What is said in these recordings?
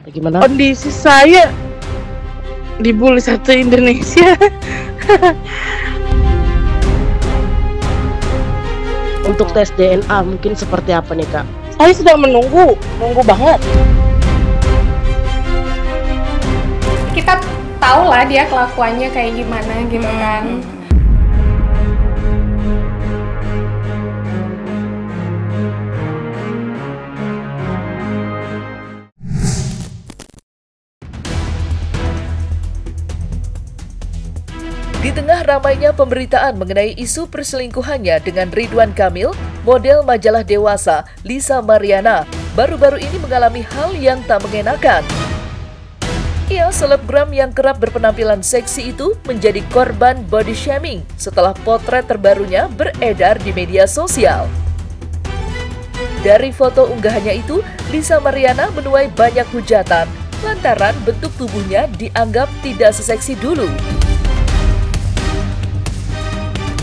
Gimana? Kondisi saya dibully satu Indonesia. Untuk tes DNA mungkin seperti apa nih Kak? Saya sedang nunggu banget. Kita tahu lah dia kelakuannya kayak gimana gitu kan. Di tengah ramainya pemberitaan mengenai isu perselingkuhannya dengan Ridwan Kamil, model majalah dewasa Lisa Mariana baru-baru ini mengalami hal yang tak mengenakan. Ia, selebgram yang kerap berpenampilan seksi itu, menjadi korban body shaming setelah potret terbarunya beredar di media sosial. Dari foto unggahannya itu, Lisa Mariana menuai banyak hujatan lantaran bentuk tubuhnya dianggap tidak seseksi dulu.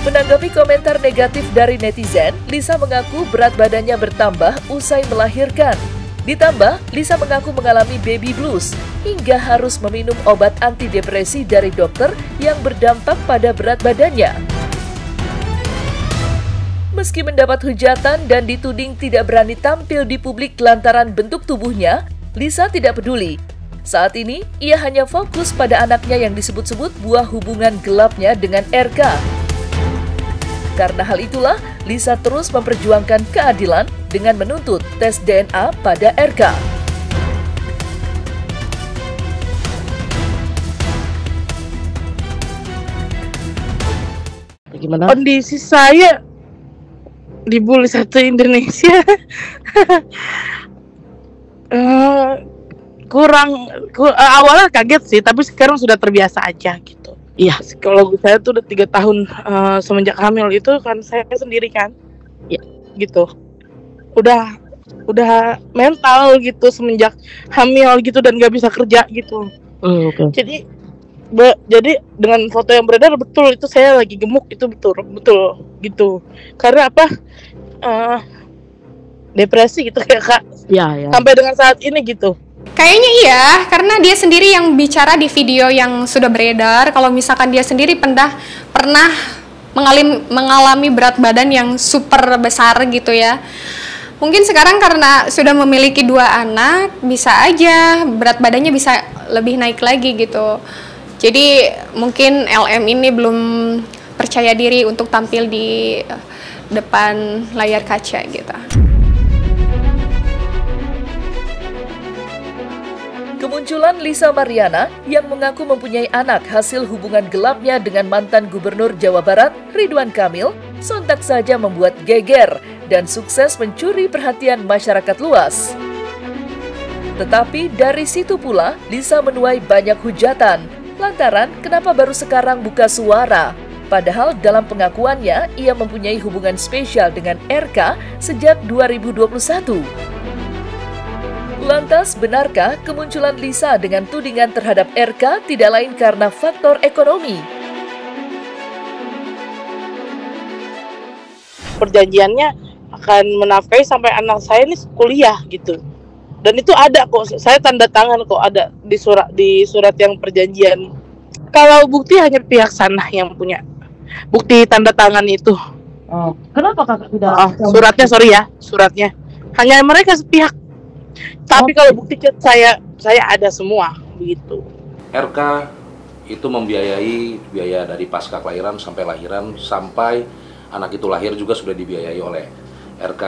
Menanggapi komentar negatif dari netizen, Lisa mengaku berat badannya bertambah usai melahirkan. Ditambah, Lisa mengaku mengalami baby blues hingga harus meminum obat antidepresi dari dokter yang berdampak pada berat badannya. Meski mendapat hujatan dan dituding tidak berani tampil di publik lantaran bentuk tubuhnya, Lisa tidak peduli. Saat ini, ia hanya fokus pada anaknya yang disebut-sebut buah hubungan gelapnya dengan RK. Karena hal itulah, Lisa terus memperjuangkan keadilan dengan menuntut tes DNA pada RK. Gimana? Kondisi saya dibully satu Indonesia. Awalnya kaget sih, tapi sekarang sudah terbiasa aja gitu. Iya, psikologi saya tuh udah 3 tahun semenjak hamil itu kan saya sendiri kan, ya gitu. Udah mental gitu semenjak hamil gitu dan nggak bisa kerja gitu. Okay. Jadi dengan foto yang beredar betul itu saya lagi gemuk, itu betul gitu. Karena apa? Depresi gitu ya Kak. Ya. Sampai dengan saat ini gitu. Kayaknya iya, karena dia sendiri yang bicara di video yang sudah beredar. Kalau misalkan dia sendiri pernah mengalami berat badan yang super besar gitu ya. Mungkin sekarang karena sudah memiliki 2 anak, bisa aja berat badannya bisa lebih naik lagi gitu. Jadi mungkin LM ini belum percaya diri untuk tampil di depan layar kaca gitu. Kemunculan Lisa Mariana yang mengaku mempunyai anak hasil hubungan gelapnya dengan mantan Gubernur Jawa Barat, Ridwan Kamil, sontak saja membuat geger dan sukses mencuri perhatian masyarakat luas. Tetapi dari situ pula, Lisa menuai banyak hujatan, lantaran kenapa baru sekarang buka suara? Padahal dalam pengakuannya, ia mempunyai hubungan spesial dengan RK sejak 2021. Lantas, benarkah kemunculan Lisa dengan tudingan terhadap RK tidak lain karena faktor ekonomi? Perjanjiannya akan menafkahi sampai anak saya ini kuliah gitu. Dan itu ada kok, saya tanda tangan kok, ada di surat yang perjanjian. Kalau bukti hanya pihak sana yang punya bukti tanda tangan itu. Oh, kenapa Kakak tidak? Suratnya hanya mereka sepihak. Tapi kalau bukti chat saya ada semua begitu. RK itu membiayai biaya dari pasca kelahiran sampai lahiran, sampai anak itu lahir juga sudah dibiayai oleh RK.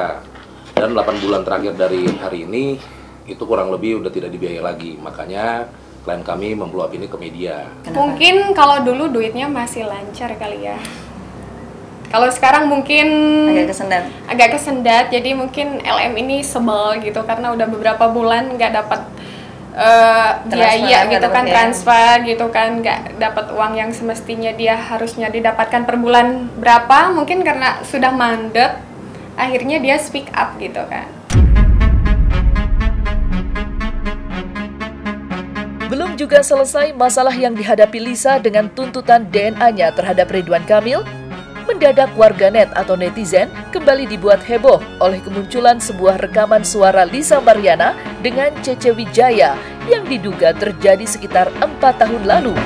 Dan 8 bulan terakhir dari hari ini itu kurang lebih udah tidak dibiayai lagi. Makanya klien kami membluap ini ke media. Mungkin kalau dulu duitnya masih lancar kali ya. Kalau sekarang mungkin agak kesendat, jadi mungkin LM ini sebel gitu karena udah beberapa bulan nggak dapat biaya gitu kan, transfer gitu kan, nggak dapat uang yang semestinya dia harusnya didapatkan per bulan berapa. Mungkin karena sudah mandek, akhirnya dia speak up gitu kan. Belum juga selesai masalah yang dihadapi Lisa dengan tuntutan DNA-nya terhadap Ridwan Kamil. Mendadak warganet atau netizen kembali dibuat heboh oleh kemunculan sebuah rekaman suara Lisa Mariana dengan Cece Wijaya yang diduga terjadi sekitar 4 tahun lalu.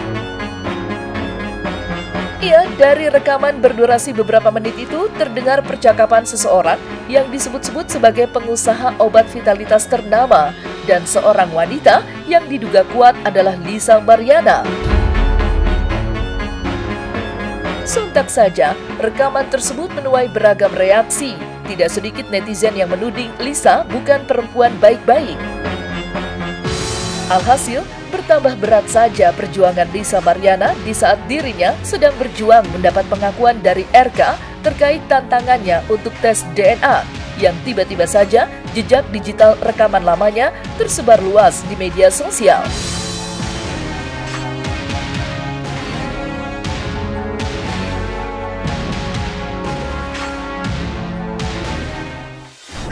Ya, dari rekaman berdurasi beberapa menit itu terdengar percakapan seseorang yang disebut-sebut sebagai pengusaha obat vitalitas ternama dan seorang wanita yang diduga kuat adalah Lisa Mariana. Sontak saja, rekaman tersebut menuai beragam reaksi. Tidak sedikit netizen yang menuding Lisa bukan perempuan baik-baik. Alhasil, bertambah berat saja perjuangan Lisa Mariana di saat dirinya sedang berjuang mendapat pengakuan dari RK terkait tantangannya untuk tes DNA yang tiba-tiba saja jejak digital rekaman lamanya tersebar luas di media sosial.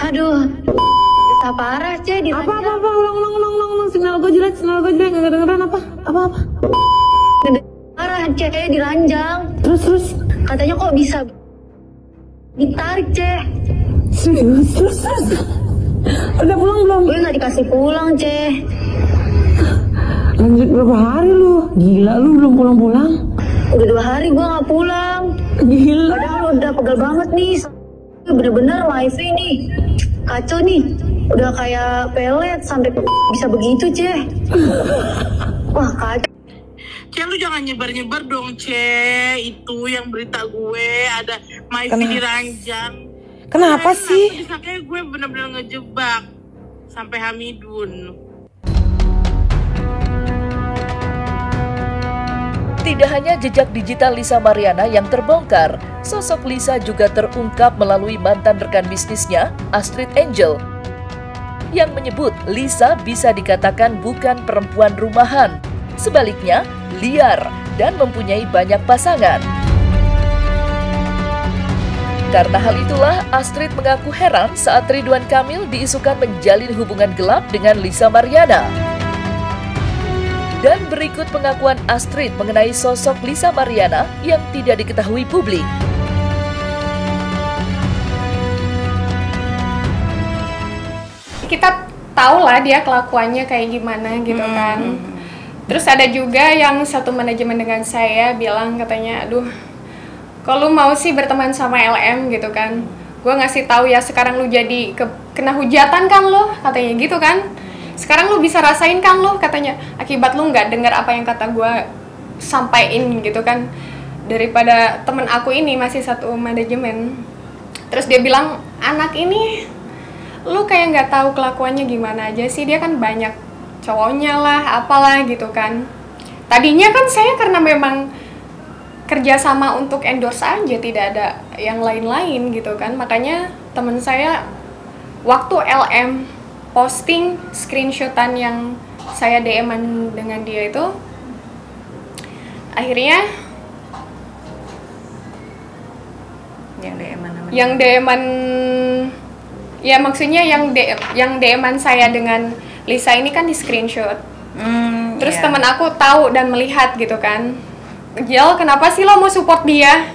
Aduh, bisa parah Ce di apa ulang sinyal gue jelek nggak kedengeran apa parah Ce di ranjang. Terus Katanya kok bisa ditarik Ce. Terus udah pulang belum? Gue nggak dikasih pulang Ce. Lanjut berapa hari lu? Gila lu belum pulang. Udah 2 hari gue nggak pulang. Gila. Padahal udah pegel banget nih. Bener-bener wifi nih kacau nih, udah kayak pelet sampai bisa begitu Ce. Wah kacau. Ce, lu jangan nyebar-nyebar dong Ce. Itu yang berita gue ada Maifi di ranjang. Kenapa sih? Bisa kayak gue bener-bener ngejebak sampai Hamidun. Tidak hanya jejak digital Lisa Mariana yang terbongkar, sosok Lisa juga terungkap melalui mantan rekan bisnisnya, Astrid Angel, yang menyebut Lisa bisa dikatakan bukan perempuan rumahan, sebaliknya liar dan mempunyai banyak pasangan. Karena hal itulah, Astrid mengaku heran saat Ridwan Kamil diisukan menjalin hubungan gelap dengan Lisa Mariana. Dan berikut pengakuan Astrid mengenai sosok Lisa Mariana yang tidak diketahui publik. Kita tahu lah dia kelakuannya kayak gimana gitu kan. Terus ada juga yang satu manajemen dengan saya bilang katanya, aduh, kalau lu mau sih berteman sama LM gitu kan, gue ngasih tahu ya sekarang lu jadi kena hujatan kan lo, katanya gitu kan. Sekarang lu bisa rasain kan lo, katanya, akibat lu nggak dengar apa yang kata gue sampaikan gitu kan, daripada temen aku ini masih satu manajemen. Terus dia bilang, anak ini lu kayak nggak tahu kelakuannya gimana aja sih, dia kan banyak cowoknya lah apalah gitu kan. Tadinya kan saya karena memang kerjasama untuk endorse aja, tidak ada yang lain-lain gitu kan, makanya temen saya waktu LM posting screenshotan yang saya DM-an dengan dia itu, akhirnya yang DM-an ya maksudnya yang DM-an saya dengan Lisa ini kan di screenshot. Terus teman aku tahu dan melihat gitu kan, Gel, kenapa sih lo mau support dia?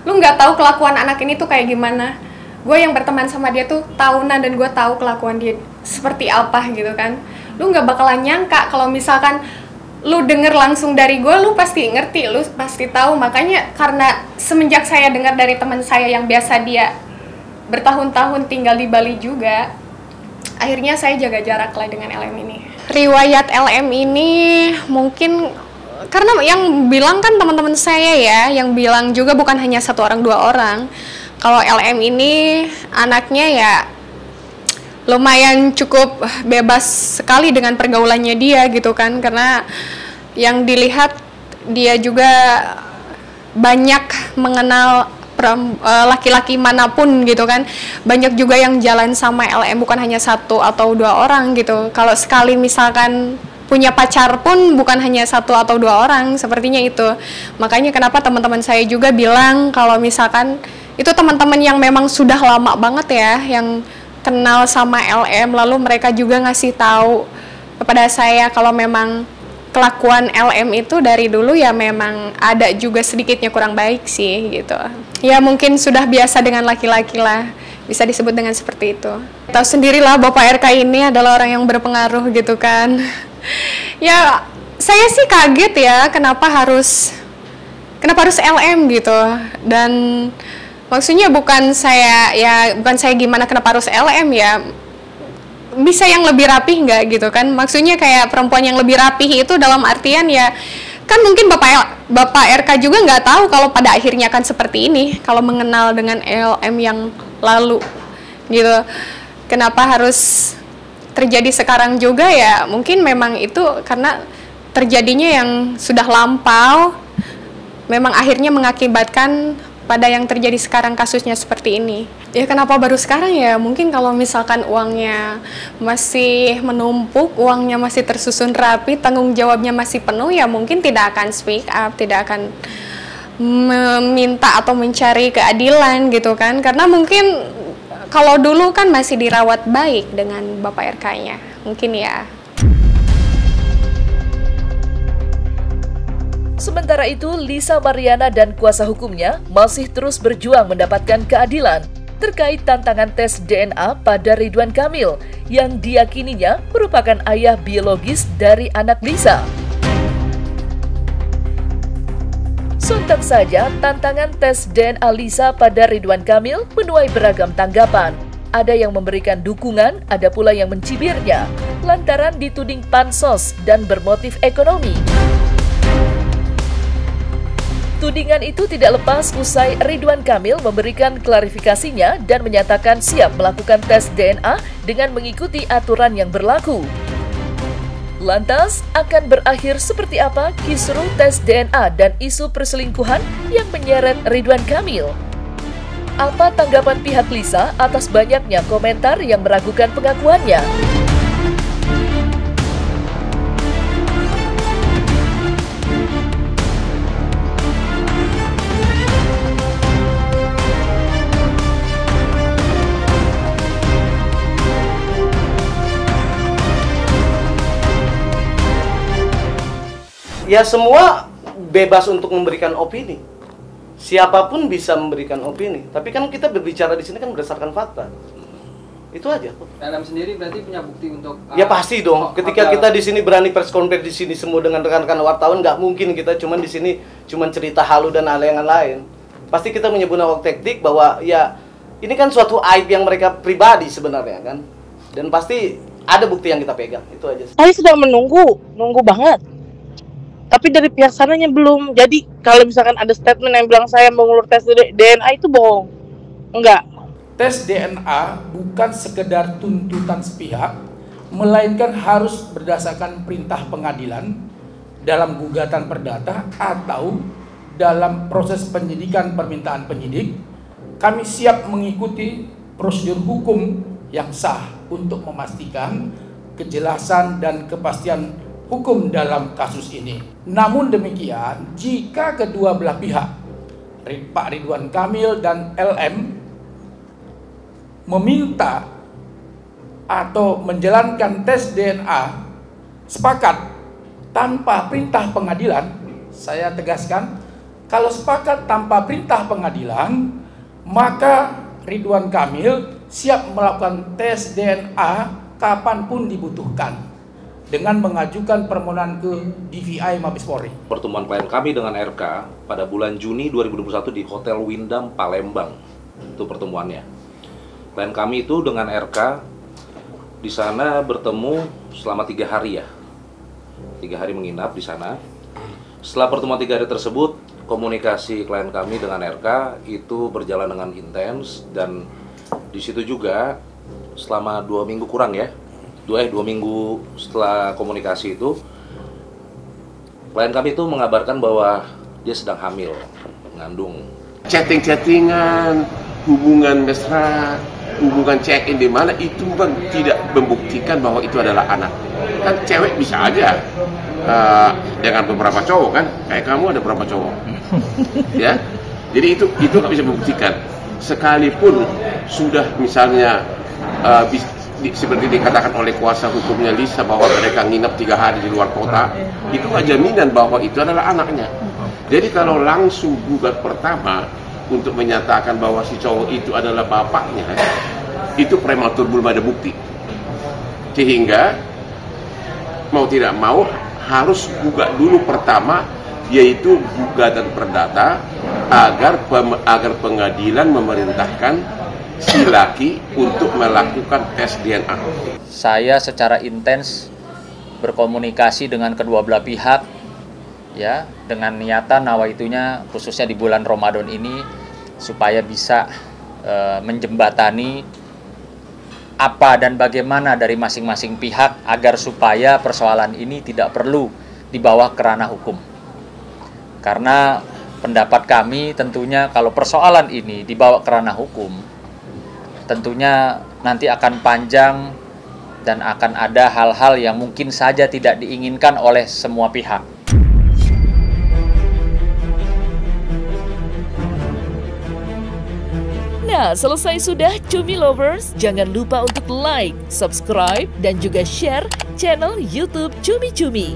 Lu nggak tahu kelakuan anak ini tuh kayak gimana. Gue yang berteman sama dia tuh tahunan dan gue tahu kelakuan dia seperti apa gitu kan. Lu nggak bakalan nyangka kalau misalkan lu denger langsung dari gue, lu pasti ngerti, lu pasti tahu. Makanya karena semenjak saya dengar dari teman saya yang biasa dia bertahun-tahun tinggal di Bali juga, akhirnya saya jaga jarak lah dengan LM ini. Riwayat LM ini mungkin karena yang bilang kan teman-teman saya ya, yang bilang juga bukan hanya 1 orang 2 orang. Kalau LM ini anaknya ya lumayan cukup bebas sekali dengan pergaulannya dia gitu kan, karena yang dilihat dia juga banyak mengenal laki-laki manapun gitu kan. Banyak juga yang jalan sama LM bukan hanya 1 atau 2 orang gitu. Kalau sekali misalkan punya pacar pun bukan hanya 1 atau 2 orang, sepertinya itu. Makanya kenapa teman-teman saya juga bilang kalau misalkan itu teman-teman yang memang sudah lama banget ya, yang kenal sama LM, lalu mereka juga ngasih tahu kepada saya kalau memang kelakuan LM itu dari dulu ya memang ada juga sedikitnya kurang baik sih gitu. Ya mungkin sudah biasa dengan laki-laki lah. bisa disebut dengan seperti itu. Tahu sendirilah Bapak RK ini adalah orang yang berpengaruh gitu kan. Ya, saya sih kaget ya kenapa harus LM gitu. Dan maksudnya bukan saya gimana kenapa harus LM ya. Bisa yang lebih rapih nggak gitu kan? Maksudnya kayak perempuan yang lebih rapih itu dalam artian ya kan mungkin Bapak RK juga nggak tahu kalau pada akhirnya akan seperti ini kalau mengenal dengan LM yang lalu gitu. Kenapa harus terjadi sekarang juga ya? Mungkin memang itu karena terjadinya yang sudah lampau, memang akhirnya mengakibatkan pada yang terjadi sekarang kasusnya seperti ini. Ya kenapa baru sekarang ya? Mungkin kalau misalkan uangnya masih menumpuk, uangnya masih tersusun rapi, tanggung jawabnya masih penuh, ya mungkin tidak akan speak up, tidak akan meminta atau mencari keadilan gitu kan. Karena mungkin kalau dulu kan masih dirawat baik dengan Bapak RK-nya. Mungkin ya. Sementara itu, Lisa Mariana dan kuasa hukumnya masih terus berjuang mendapatkan keadilan terkait tantangan tes DNA pada Ridwan Kamil yang diyakininya merupakan ayah biologis dari anak Lisa. Sontak saja, tantangan tes DNA Lisa pada Ridwan Kamil menuai beragam tanggapan. Ada yang memberikan dukungan, ada pula yang mencibirnya, lantaran dituding pansos dan bermotif ekonomi. Tudingan itu tidak lepas usai Ridwan Kamil memberikan klarifikasinya dan menyatakan siap melakukan tes DNA dengan mengikuti aturan yang berlaku. Lantas, akan berakhir seperti apa kisruh tes DNA dan isu perselingkuhan yang menyeret Ridwan Kamil? Apa tanggapan pihak Lisa atas banyaknya komentar yang meragukan pengakuannya? Ya semua bebas untuk memberikan opini. Siapapun bisa memberikan opini. Tapi kan kita berbicara di sini kan berdasarkan fakta. Itu aja. LM sendiri berarti punya bukti untuk ya pasti dong. Ketika kita di sini berani press conference di sini semua dengan rekan-rekan wartawan, nggak mungkin kita cuman di sini cuman cerita halu dan yang lain. Pasti kita menyebut taktik bahwa ya ini kan suatu aib yang mereka pribadi sebenarnya kan. Dan pasti ada bukti yang kita pegang. Itu aja. Saya sedang nunggu banget. Tapi dari pihak sananya belum. Jadi kalau misalkan ada statement yang bilang saya mengulur tes DNA itu bohong. Enggak. Tes DNA bukan sekedar tuntutan sepihak, melainkan harus berdasarkan perintah pengadilan dalam gugatan perdata atau dalam proses penyidikan permintaan penyidik. Kami siap mengikuti prosedur hukum yang sah untuk memastikan kejelasan dan kepastian hukum dalam kasus ini. Namun demikian, jika kedua belah pihak, Pak Ridwan Kamil dan LM, meminta atau menjalankan tes DNA sepakat tanpa perintah pengadilan, saya tegaskan, kalau sepakat tanpa perintah pengadilan, maka Ridwan Kamil siap melakukan tes DNA kapanpun dibutuhkan dengan mengajukan permohonan ke DVI Mabes Polri. Pertemuan klien kami dengan RK pada bulan Juni 2021 di Hotel Windam, Palembang. Itu pertemuannya. Klien kami itu dengan RK di sana bertemu selama 3 hari ya. 3 hari menginap di sana. Setelah pertemuan 3 hari tersebut, komunikasi klien kami dengan RK itu berjalan dengan intens, dan di situ juga selama 2 minggu kurang ya. 2 minggu setelah komunikasi itu, klien kami itu mengabarkan bahwa dia sedang hamil, mengandung. Chatting-chattingan, hubungan mesra, hubungan check-in di mana itu kan tidak membuktikan bahwa itu adalah anak. Kan cewek bisa aja dengan beberapa cowok kan, kayak kamu ada berapa cowok, ya. Jadi itu nggak bisa membuktikan. Sekalipun sudah misalnya seperti dikatakan oleh kuasa hukumnya Lisa bahwa mereka nginep 3 hari di luar kota, itu nggak jaminan bahwa itu adalah anaknya. Jadi kalau langsung gugat pertama untuk menyatakan bahwa si cowok itu adalah bapaknya, itu prematur, belum ada bukti. Sehingga mau tidak mau harus gugat dulu pertama, yaitu gugatan perdata agar pengadilan memerintahkan si laki untuk melakukan tes DNA. Saya secara intens berkomunikasi dengan kedua belah pihak, ya, dengan niatan nawaitunya khususnya di bulan Ramadan ini supaya bisa menjembatani apa dan bagaimana dari masing-masing pihak agar supaya persoalan ini tidak perlu dibawa ke ranah hukum. Karena pendapat kami tentunya kalau persoalan ini dibawa ke ranah hukum, tentunya nanti akan panjang dan akan ada hal-hal yang mungkin saja tidak diinginkan oleh semua pihak. Nah, selesai sudah Cumi Lovers. Jangan lupa untuk like, subscribe, dan juga share channel YouTube Cumi Cumi.